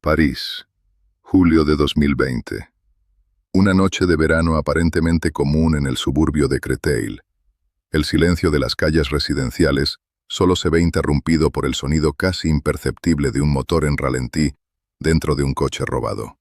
París, julio de 2020. Una noche de verano aparentemente común en el suburbio de Créteil. El silencio de las calles residenciales solo se ve interrumpido por el sonido casi imperceptible de un motor en ralentí dentro de un coche robado.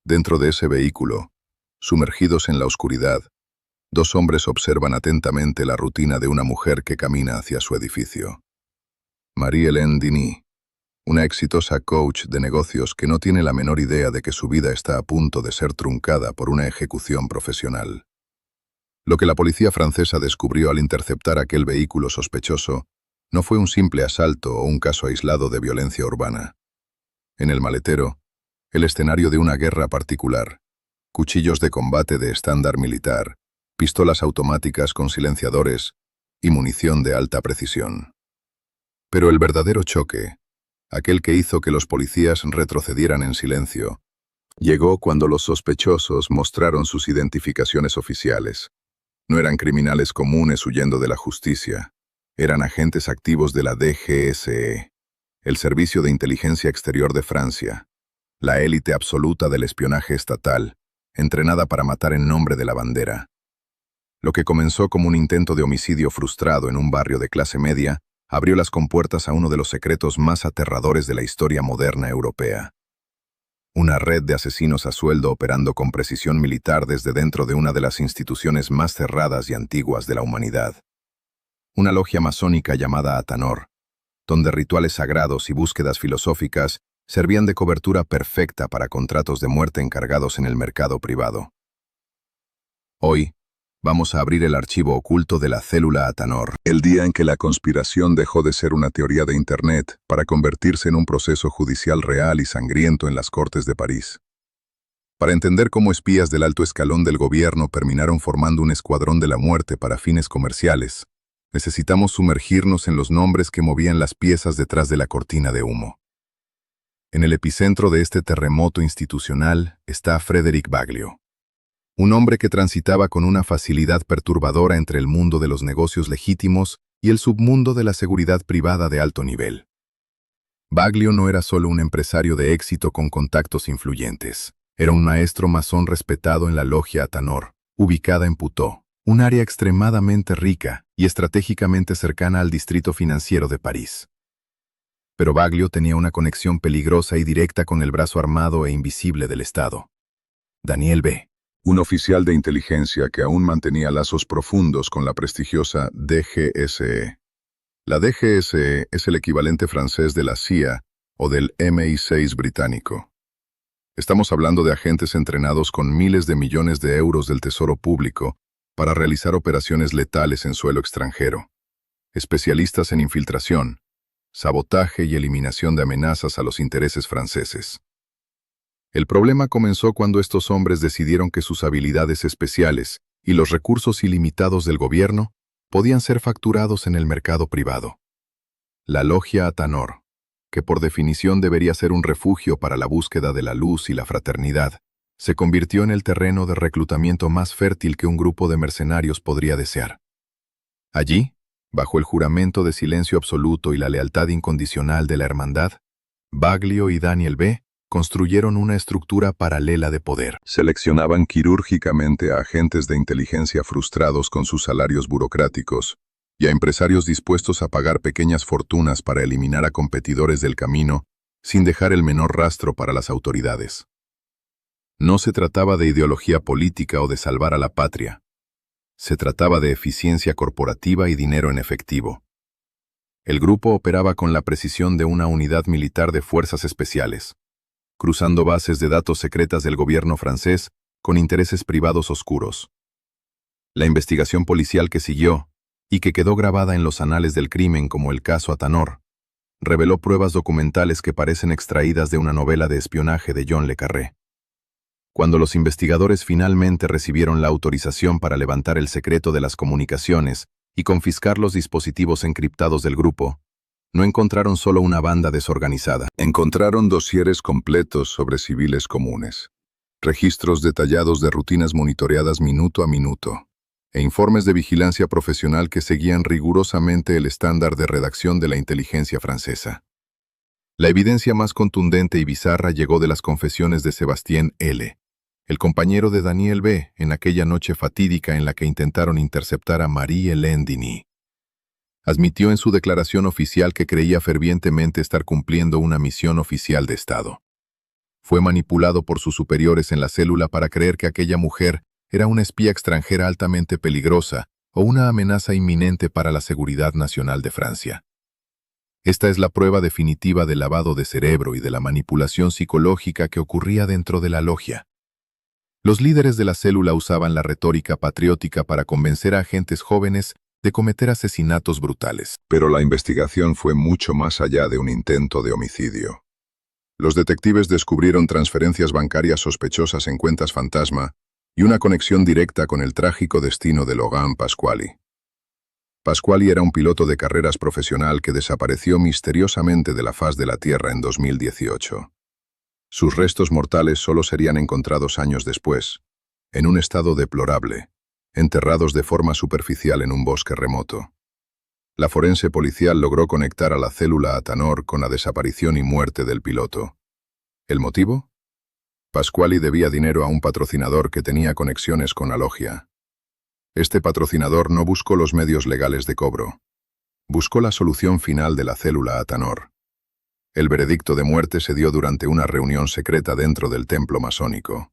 Dentro de ese vehículo, sumergidos en la oscuridad, dos hombres observan atentamente la rutina de una mujer que camina hacia su edificio. Marie-Hélène Denis, una exitosa coach de negocios que no tiene la menor idea de que su vida está a punto de ser truncada por una ejecución profesional. Lo que la policía francesa descubrió al interceptar aquel vehículo sospechoso no fue un simple asalto o un caso aislado de violencia urbana. En el maletero, el escenario de una guerra particular, cuchillos de combate de estándar militar, pistolas automáticas con silenciadores y munición de alta precisión. Pero el verdadero choque, aquel que hizo que los policías retrocedieran en silencio, llegó cuando los sospechosos mostraron sus identificaciones oficiales. No eran criminales comunes huyendo de la justicia, eran agentes activos de la DGSE, el Servicio de Inteligencia Exterior de Francia, la élite absoluta del espionaje estatal, entrenada para matar en nombre de la bandera. Lo que comenzó como un intento de homicidio frustrado en un barrio de clase media, abrió las compuertas a uno de los secretos más aterradores de la historia moderna europea. Una red de asesinos a sueldo operando con precisión militar desde dentro de una de las instituciones más cerradas y antiguas de la humanidad. Una logia masónica llamada Atanor, donde rituales sagrados y búsquedas filosóficas servían de cobertura perfecta para contratos de muerte encargados en el mercado privado. Hoy, vamos a abrir el archivo oculto de la célula Atanor. El día en que la conspiración dejó de ser una teoría de Internet para convertirse en un proceso judicial real y sangriento en las Cortes de París. Para entender cómo espías del alto escalón del gobierno terminaron formando un escuadrón de la muerte para fines comerciales, necesitamos sumergirnos en los nombres que movían las piezas detrás de la cortina de humo. En el epicentro de este terremoto institucional está Frédéric Baglio. Un hombre que transitaba con una facilidad perturbadora entre el mundo de los negocios legítimos y el submundo de la seguridad privada de alto nivel. Baglio no era solo un empresario de éxito con contactos influyentes. Era un maestro masón respetado en la logia Atanor, ubicada en Puteaux, un área extremadamente rica y estratégicamente cercana al distrito financiero de París. Pero Baglio tenía una conexión peligrosa y directa con el brazo armado e invisible del Estado. Daniel B., un oficial de inteligencia que aún mantenía lazos profundos con la prestigiosa DGSE. La DGSE es el equivalente francés de la CIA o del MI6 británico. Estamos hablando de agentes entrenados con miles de millones de euros del tesoro público para realizar operaciones letales en suelo extranjero. Especialistas en infiltración, sabotaje y eliminación de amenazas a los intereses franceses. El problema comenzó cuando estos hombres decidieron que sus habilidades especiales y los recursos ilimitados del gobierno podían ser facturados en el mercado privado. La logia Atanor, que por definición debería ser un refugio para la búsqueda de la luz y la fraternidad, se convirtió en el terreno de reclutamiento más fértil que un grupo de mercenarios podría desear. Allí, bajo el juramento de silencio absoluto y la lealtad incondicional de la hermandad, Baglio y Daniel B. construyeron una estructura paralela de poder. Seleccionaban quirúrgicamente a agentes de inteligencia frustrados con sus salarios burocráticos y a empresarios dispuestos a pagar pequeñas fortunas para eliminar a competidores del camino sin dejar el menor rastro para las autoridades. No se trataba de ideología política o de salvar a la patria. Se trataba de eficiencia corporativa y dinero en efectivo. El grupo operaba con la precisión de una unidad militar de fuerzas especiales, cruzando bases de datos secretas del gobierno francés con intereses privados oscuros. La investigación policial que siguió, y que quedó grabada en los anales del crimen como el caso Atanor, reveló pruebas documentales que parecen extraídas de una novela de espionaje de John le Carré. Cuando los investigadores finalmente recibieron la autorización para levantar el secreto de las comunicaciones y confiscar los dispositivos encriptados del grupo, no encontraron solo una banda desorganizada. Encontraron dosieres completos sobre civiles comunes, registros detallados de rutinas monitoreadas minuto a minuto, e informes de vigilancia profesional que seguían rigurosamente el estándar de redacción de la inteligencia francesa. La evidencia más contundente y bizarra llegó de las confesiones de Sébastien L., el compañero de Daniel B., en aquella noche fatídica en la que intentaron interceptar a Marie-Hélène Denis. Admitió en su declaración oficial que creía fervientemente estar cumpliendo una misión oficial de Estado. Fue manipulado por sus superiores en la célula para creer que aquella mujer era una espía extranjera altamente peligrosa o una amenaza inminente para la seguridad nacional de Francia. Esta es la prueba definitiva del lavado de cerebro y de la manipulación psicológica que ocurría dentro de la logia. Los líderes de la célula usaban la retórica patriótica para convencer a agentes jóvenes de cometer asesinatos brutales. Pero la investigación fue mucho más allá de un intento de homicidio. Los detectives descubrieron transferencias bancarias sospechosas en cuentas fantasma y una conexión directa con el trágico destino de Logan Pasquali. Pasquali era un piloto de carreras profesional que desapareció misteriosamente de la faz de la Tierra en 2018. Sus restos mortales solo serían encontrados años después, en un estado deplorable, enterrados de forma superficial en un bosque remoto. La forense policial logró conectar a la célula Atanor con la desaparición y muerte del piloto. ¿El motivo? Pasquali debía dinero a un patrocinador que tenía conexiones con la logia. Este patrocinador no buscó los medios legales de cobro. Buscó la solución final de la célula Atanor. El veredicto de muerte se dio durante una reunión secreta dentro del templo masónico.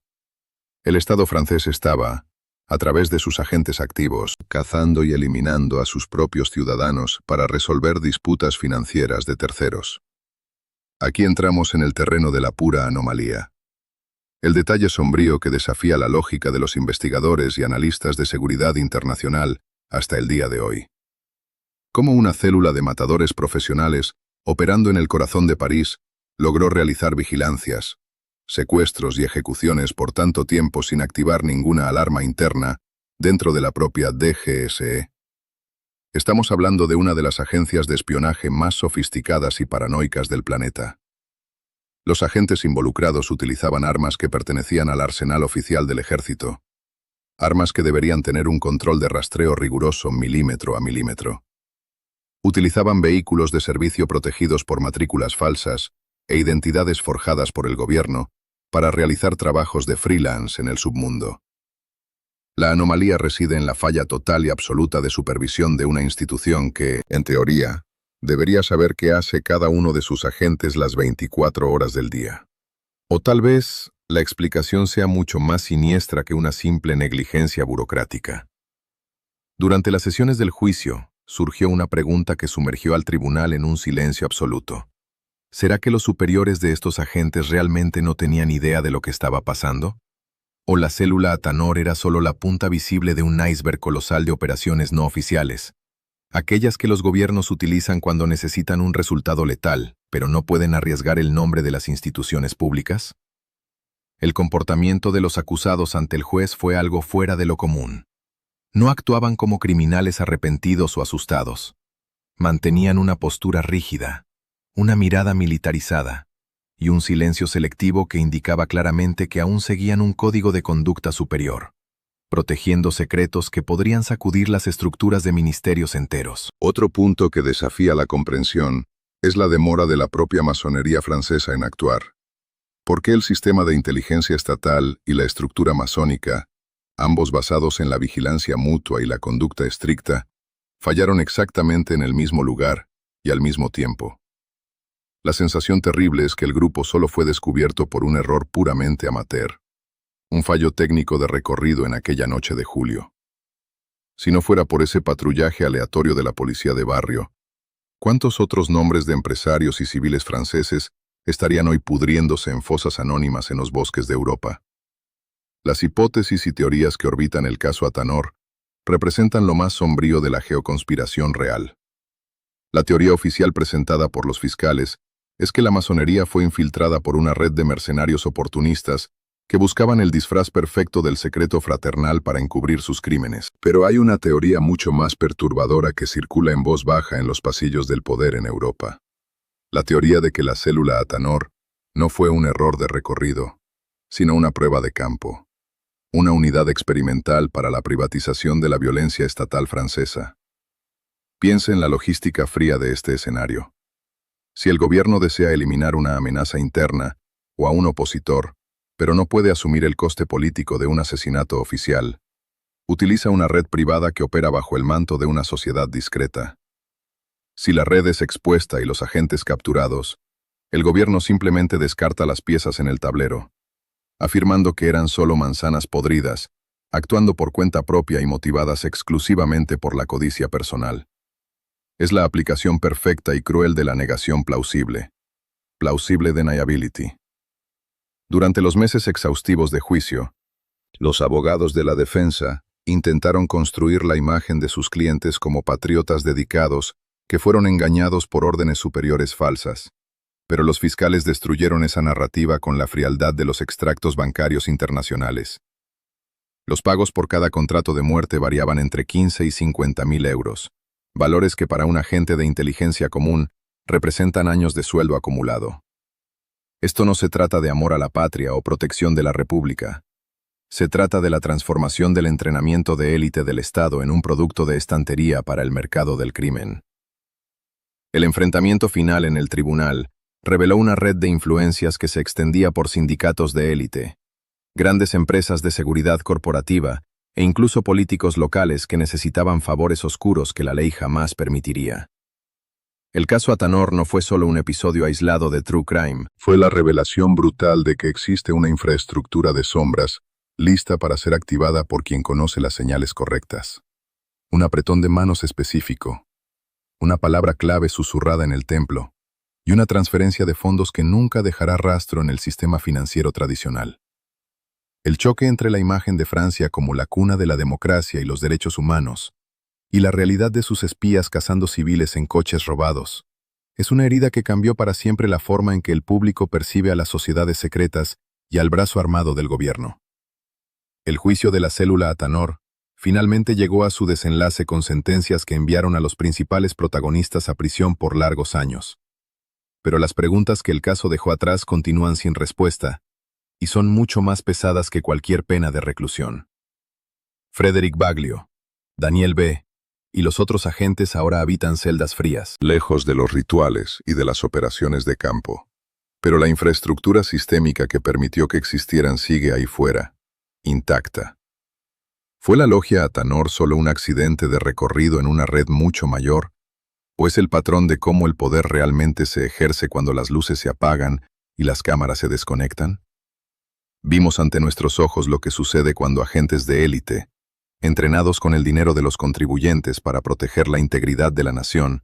El Estado francés estaba, a través de sus agentes activos, cazando y eliminando a sus propios ciudadanos para resolver disputas financieras de terceros. Aquí entramos en el terreno de la pura anomalía. El detalle sombrío que desafía la lógica de los investigadores y analistas de seguridad internacional hasta el día de hoy. ¿Cómo una célula de matadores profesionales, operando en el corazón de París, logró realizar vigilancias, secuestros y ejecuciones por tanto tiempo sin activar ninguna alarma interna dentro de la propia DGSE? Estamos hablando de una de las agencias de espionaje más sofisticadas y paranoicas del planeta. Los agentes involucrados utilizaban armas que pertenecían al arsenal oficial del ejército, armas que deberían tener un control de rastreo riguroso milímetro a milímetro. Utilizaban vehículos de servicio protegidos por matrículas falsas e identidades forjadas por el gobierno para realizar trabajos de freelance en el submundo. La anomalía reside en la falla total y absoluta de supervisión de una institución que, en teoría, debería saber qué hace cada uno de sus agentes las 24 horas del día. O tal vez la explicación sea mucho más siniestra que una simple negligencia burocrática. Durante las sesiones del juicio, surgió una pregunta que sumergió al tribunal en un silencio absoluto. ¿Será que los superiores de estos agentes realmente no tenían idea de lo que estaba pasando? ¿O la célula Atanor era solo la punta visible de un iceberg colosal de operaciones no oficiales? Aquellas que los gobiernos utilizan cuando necesitan un resultado letal, pero no pueden arriesgar el nombre de las instituciones públicas. El comportamiento de los acusados ante el juez fue algo fuera de lo común. No actuaban como criminales arrepentidos o asustados. Mantenían una postura rígida, una mirada militarizada y un silencio selectivo que indicaba claramente que aún seguían un código de conducta superior, protegiendo secretos que podrían sacudir las estructuras de ministerios enteros. Otro punto que desafía la comprensión es la demora de la propia masonería francesa en actuar. ¿Por qué el sistema de inteligencia estatal y la estructura masónica, ambos basados en la vigilancia mutua y la conducta estricta, fallaron exactamente en el mismo lugar y al mismo tiempo? La sensación terrible es que el grupo solo fue descubierto por un error puramente amateur, un fallo técnico de recorrido en aquella noche de julio. Si no fuera por ese patrullaje aleatorio de la policía de barrio, ¿cuántos otros nombres de empresarios y civiles franceses estarían hoy pudriéndose en fosas anónimas en los bosques de Europa? Las hipótesis y teorías que orbitan el caso Atanor representan lo más sombrío de la geoconspiración real. La teoría oficial presentada por los fiscales es que la masonería fue infiltrada por una red de mercenarios oportunistas que buscaban el disfraz perfecto del secreto fraternal para encubrir sus crímenes. Pero hay una teoría mucho más perturbadora que circula en voz baja en los pasillos del poder en Europa. La teoría de que la célula Atanor no fue un error de recorrido, sino una prueba de campo. Una unidad experimental para la privatización de la violencia estatal francesa. Piense en la logística fría de este escenario. Si el gobierno desea eliminar una amenaza interna o a un opositor, pero no puede asumir el coste político de un asesinato oficial, utiliza una red privada que opera bajo el manto de una sociedad discreta. Si la red es expuesta y los agentes capturados, el gobierno simplemente descarta las piezas en el tablero, afirmando que eran solo manzanas podridas, actuando por cuenta propia y motivadas exclusivamente por la codicia personal. Es la aplicación perfecta y cruel de la negación plausible. Plausible deniability. Durante los meses exhaustivos de juicio, los abogados de la defensa intentaron construir la imagen de sus clientes como patriotas dedicados que fueron engañados por órdenes superiores falsas. Pero los fiscales destruyeron esa narrativa con la frialdad de los extractos bancarios internacionales. Los pagos por cada contrato de muerte variaban entre 15 y 50.000 euros, valores que para un agente de inteligencia común representan años de sueldo acumulado. Esto no se trata de amor a la patria o protección de la República. Se trata de la transformación del entrenamiento de élite del Estado en un producto de estantería para el mercado del crimen. El enfrentamiento final en el tribunal reveló una red de influencias que se extendía por sindicatos de élite, grandes empresas de seguridad corporativa e incluso políticos locales que necesitaban favores oscuros que la ley jamás permitiría. El caso Atanor no fue solo un episodio aislado de True Crime. Fue la revelación brutal de que existe una infraestructura de sombras lista para ser activada por quien conoce las señales correctas. Un apretón de manos específico, una palabra clave susurrada en el templo, y una transferencia de fondos que nunca dejará rastro en el sistema financiero tradicional. El choque entre la imagen de Francia como la cuna de la democracia y los derechos humanos, y la realidad de sus espías cazando civiles en coches robados, es una herida que cambió para siempre la forma en que el público percibe a las sociedades secretas y al brazo armado del gobierno. El juicio de la célula Atanor finalmente llegó a su desenlace con sentencias que enviaron a los principales protagonistas a prisión por largos años. Pero las preguntas que el caso dejó atrás continúan sin respuesta, y son mucho más pesadas que cualquier pena de reclusión. Frederick Baglio, Daniel B. y los otros agentes ahora habitan celdas frías, lejos de los rituales y de las operaciones de campo. Pero la infraestructura sistémica que permitió que existieran sigue ahí fuera, intacta. ¿Fue la logia Atanor solo un accidente de recorrido en una red mucho mayor? ¿O es el patrón de cómo el poder realmente se ejerce cuando las luces se apagan y las cámaras se desconectan? Vimos ante nuestros ojos lo que sucede cuando agentes de élite, entrenados con el dinero de los contribuyentes para proteger la integridad de la nación,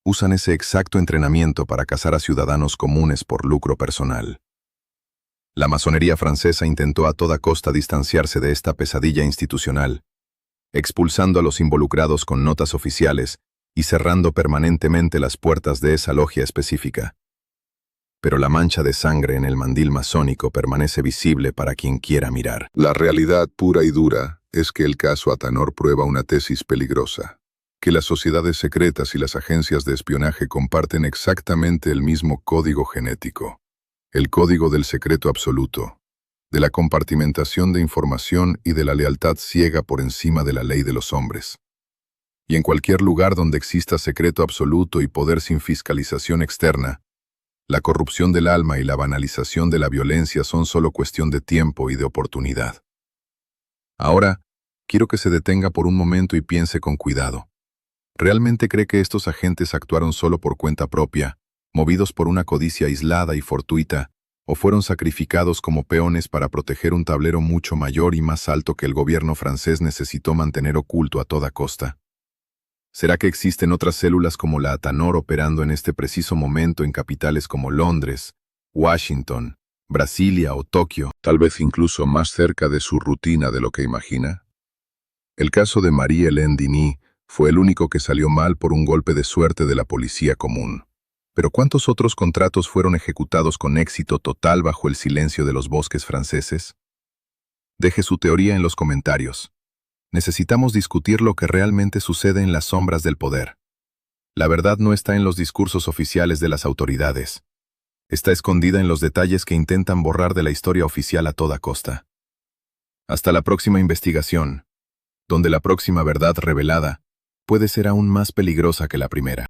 usan ese exacto entrenamiento para cazar a ciudadanos comunes por lucro personal. La masonería francesa intentó a toda costa distanciarse de esta pesadilla institucional, expulsando a los involucrados con notas oficiales y cerrando permanentemente las puertas de esa logia específica. Pero la mancha de sangre en el mandil masónico permanece visible para quien quiera mirar. La realidad pura y dura es que el caso Atanor prueba una tesis peligrosa, que las sociedades secretas y las agencias de espionaje comparten exactamente el mismo código genético, el código del secreto absoluto, de la compartimentación de información y de la lealtad ciega por encima de la ley de los hombres. Y en cualquier lugar donde exista secreto absoluto y poder sin fiscalización externa, la corrupción del alma y la banalización de la violencia son solo cuestión de tiempo y de oportunidad. Ahora, quiero que se detenga por un momento y piense con cuidado. ¿Realmente cree que estos agentes actuaron solo por cuenta propia, movidos por una codicia aislada y fortuita, o fueron sacrificados como peones para proteger un tablero mucho mayor y más alto que el gobierno francés necesitó mantener oculto a toda costa? ¿Será que existen otras células como la Atanor operando en este preciso momento en capitales como Londres, Washington, Brasilia o Tokio, tal vez incluso más cerca de su rutina de lo que imagina? El caso de Marie-Hélène Denis fue el único que salió mal por un golpe de suerte de la policía común. Pero ¿cuántos otros contratos fueron ejecutados con éxito total bajo el silencio de los bosques franceses? Deje su teoría en los comentarios. Necesitamos discutir lo que realmente sucede en las sombras del poder. La verdad no está en los discursos oficiales de las autoridades. Está escondida en los detalles que intentan borrar de la historia oficial a toda costa. Hasta la próxima investigación, donde la próxima verdad revelada puede ser aún más peligrosa que la primera.